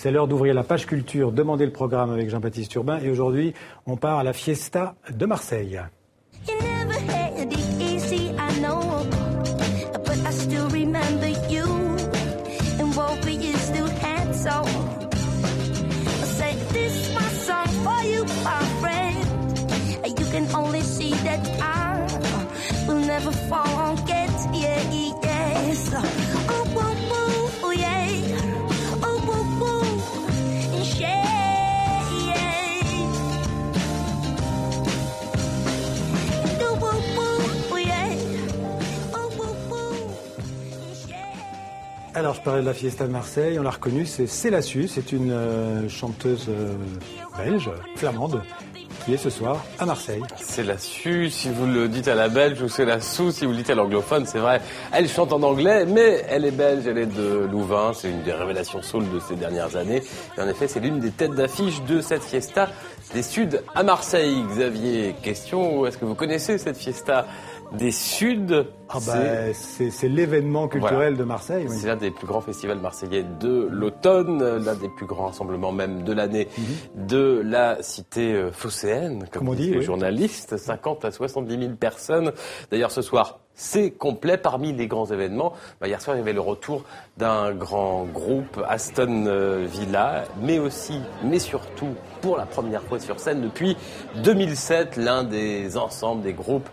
C'est l'heure d'ouvrir la page culture, demander le programme avec Jean-Baptiste Urbain. Et aujourd'hui, on part à la Fiesta de Marseille. Alors, je parlais de la Fiesta de Marseille, on l'a reconnue, c'est Célassus, c'est une chanteuse belge, flamande, qui est ce soir à Marseille. Célassus, si vous le dites à la belge, ou Célassou, si vous le dites à l'anglophone, c'est vrai. Elle chante en anglais, mais elle est belge, elle est de Louvain, c'est une des révélations soul de ces dernières années. Et en effet, c'est l'une des têtes d'affiche de cette Fiesta des Suds à Marseille. Xavier, question, est-ce que vous connaissez cette Fiesta des Suds? C'est l'événement culturel de Marseille. Oui. C'est l'un des plus grands festivals marseillais de l'automne, l'un des plus grands rassemblements même de l'année de la cité phocéenne, comme on dit les journalistes, 50 à 70 000 personnes. D'ailleurs, ce soir, c'est complet. Parmi les grands événements, hier soir, il y avait le retour d'un grand groupe, Aston Villa, mais surtout, pour la première fois sur scène depuis 2007, l'un des ensembles, des groupes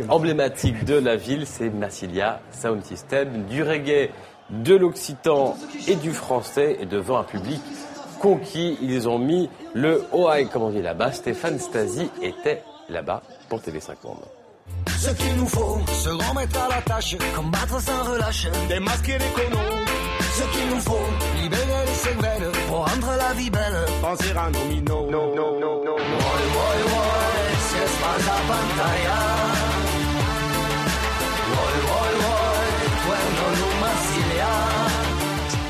emblématiques de la ville, c'est Massilia Sound System, du reggae, de l'occitan et du français, et devant un public conquis, ils ont mis le OAI, comme on dit là-bas. Stéphane Stasi était là-bas pour TV5 Monde. Ce qu'il nous faut, se remettre à la tâche, combattre sans relâche, démasquer les conneries. Ce qu'il nous faut, libérer les cervelles, pour rendre la vie belle, penser à nos minots. Si es pas la pantalla.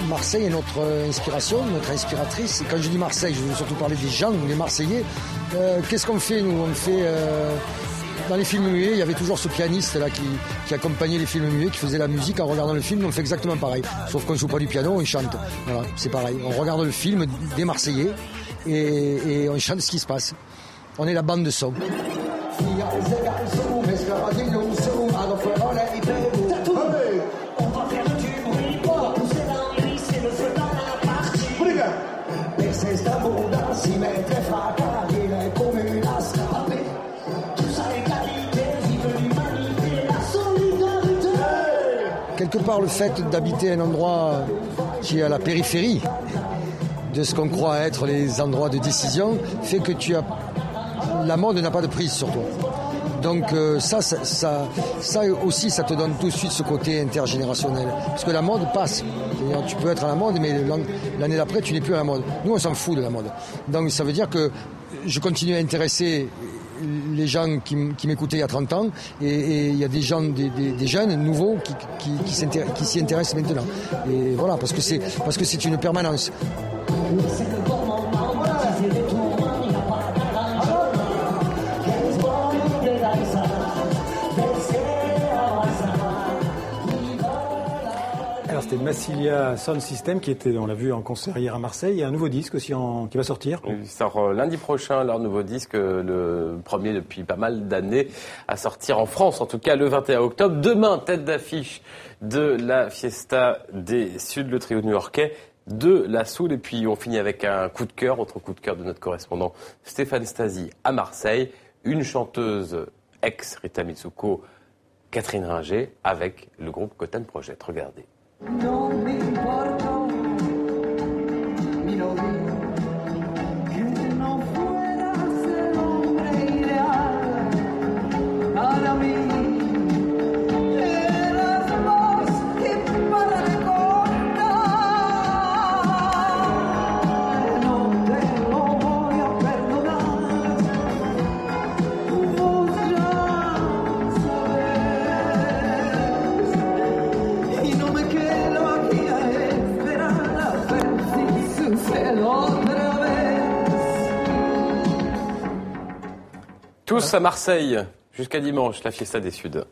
Marseille est notre inspiration, notre inspiratrice. Et quand je dis Marseille, je veux surtout parler des gens, les Marseillais. Qu'est-ce qu'on fait, nous? On fait... Dans les films muets, il y avait toujours ce pianiste là qui accompagnait les films muets, qui faisait la musique en regardant le film. On fait exactement pareil, sauf qu'on ne joue pas du piano, on chante. Voilà, c'est pareil. On regarde le film des Marseillais et on chante ce qui se passe. On est la bande de son. Quelque part, le fait d'habiter un endroit qui est à la périphérie de ce qu'on croit être les endroits de décision fait que la mode n'a pas de prise sur toi. Donc ça aussi, ça te donne tout de suite ce côté intergénérationnel. Parce que la mode passe. C'est-à-dire, tu peux être à la mode, mais l'année d'après, tu n'es plus à la mode. Nous, on s'en fout de la mode. Donc ça veut dire que je continue à intéresser les gens qui m'écoutaient il y a 30 ans et il y a des gens, des jeunes nouveaux qui s'y intéressent maintenant. Et voilà, parce que c'est une permanence. Alors c'était Massilia Sound System qui était, on l'a vu en concert hier à Marseille. Il y a un nouveau disque aussi qui va sortir. Il sort lundi prochain, leur nouveau disque, le premier depuis pas mal d'années, à sortir en France, en tout cas le 21 octobre. Demain, tête d'affiche de la Fiesta des Suds, le trio new-yorkais de la soul. Et puis on finit avec un coup de cœur, autre coup de cœur de notre correspondant Stéphane Stasi à Marseille. Une chanteuse ex-Rita Mitsuko, Catherine Ringer, avec le groupe Cotton Project. Regardez. No me importa, mi novio, que no fueras el hombre ideal para mí. Eras vos y para de contar, no te lo voy a perdonar. Vos ya sabés y no me quedo. Tous à Marseille, jusqu'à dimanche, la Fiesta des Suds.